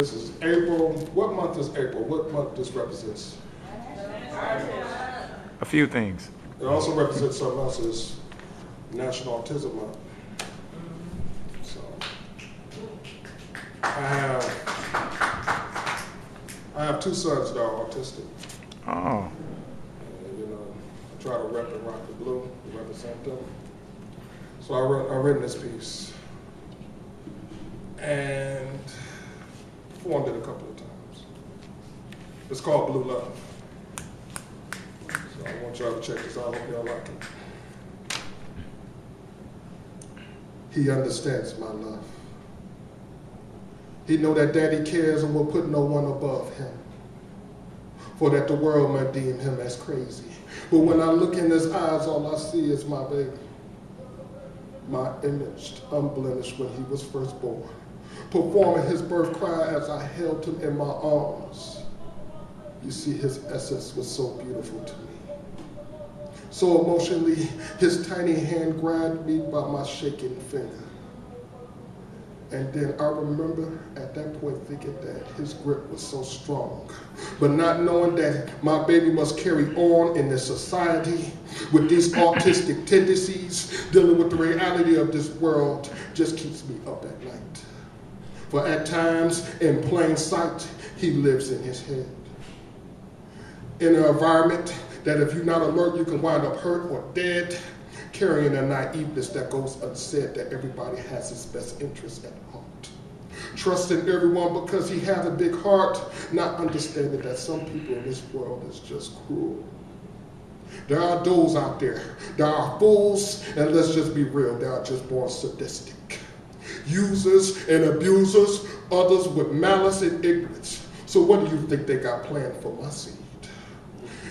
This is April. What month is April? What month this represents? A few things. It also represents something else, is National Autism Month. So I have two sons that are autistic. Oh. And, you know, I try to rep and rock the blue, to represent them. So I've written this piece and performed it a couple of times. It's called Blue Love. So I want y'all to check this out. I hope y'all like it. He understands my love. He know that daddy cares and will put no one above him, for that the world might deem him as crazy. But when I look in his eyes, all I see is my baby, my image, unblemished when he was first born, performing his birth cry as I held him in my arms. You see, his essence was so beautiful to me. So emotionally, his tiny hand grabbed me by my shaking finger. And then I remember at that point thinking that his grip was so strong, but not knowing that my baby must carry on in this society with these autistic tendencies, dealing with the reality of this world just keeps me up at night. For at times, in plain sight, he lives in his head. In an environment that if you're not alert, you can wind up hurt or dead, carrying a naiveness that goes unsaid, that everybody has his best interest at heart. Trusting everyone because he has a big heart, not understanding that some people in this world is just cruel. There are those out there, there are fools, and let's just be real, they are just born sadistic. Users and abusers, others with malice and ignorance. So what do you think they got planned for my seed?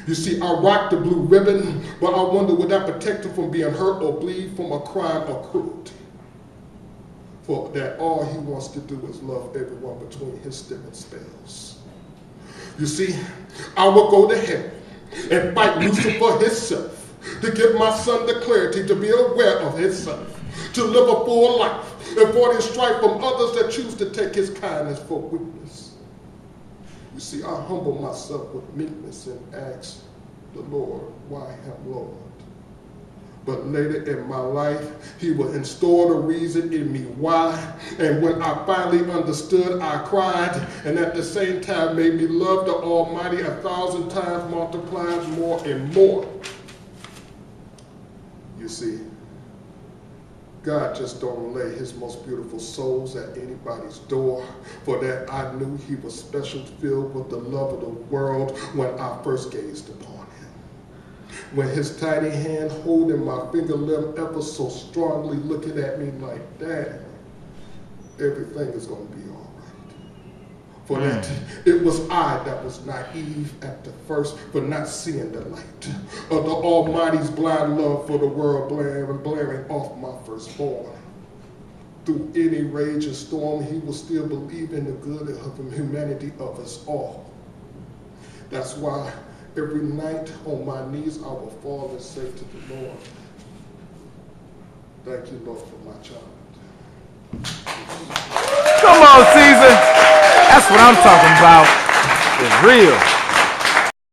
You see, I rock the blue ribbon, but I wonder would that protect him from being hurt or bleed from a crime or cruelty? For that all he wants to do is love everyone between his stimulus spells. You see, I will go to heaven and fight Lucifer himself to give my son the clarity to be aware of himself, to live a full life, avoiding strife from others that choose to take his kindness for weakness. You see, I humble myself with meekness and ask the Lord, why him, Lord? But later in my life, he will install the reason in me why. And when I finally understood, I cried, and at the same time made me love the Almighty 1,000 times multiplied more and more. You see, God just don't lay his most beautiful souls at anybody's door. For that I knew he was special, filled with the love of the world when I first gazed upon him. When his tiny hand holding my finger limb ever so strongly, looking at me like, Dad, everything is going to be all right. For that, it was I that was naive at the first for not seeing the light of the Almighty's blind love for the world, blaring off my firstborn. Through any rage or storm, he will still believe in the good of the humanity of us all. That's why every night on my knees I will fall and say to the Lord, thank you, Lord, for my child. Come on, Caesar. That's what I'm talking about. It's real.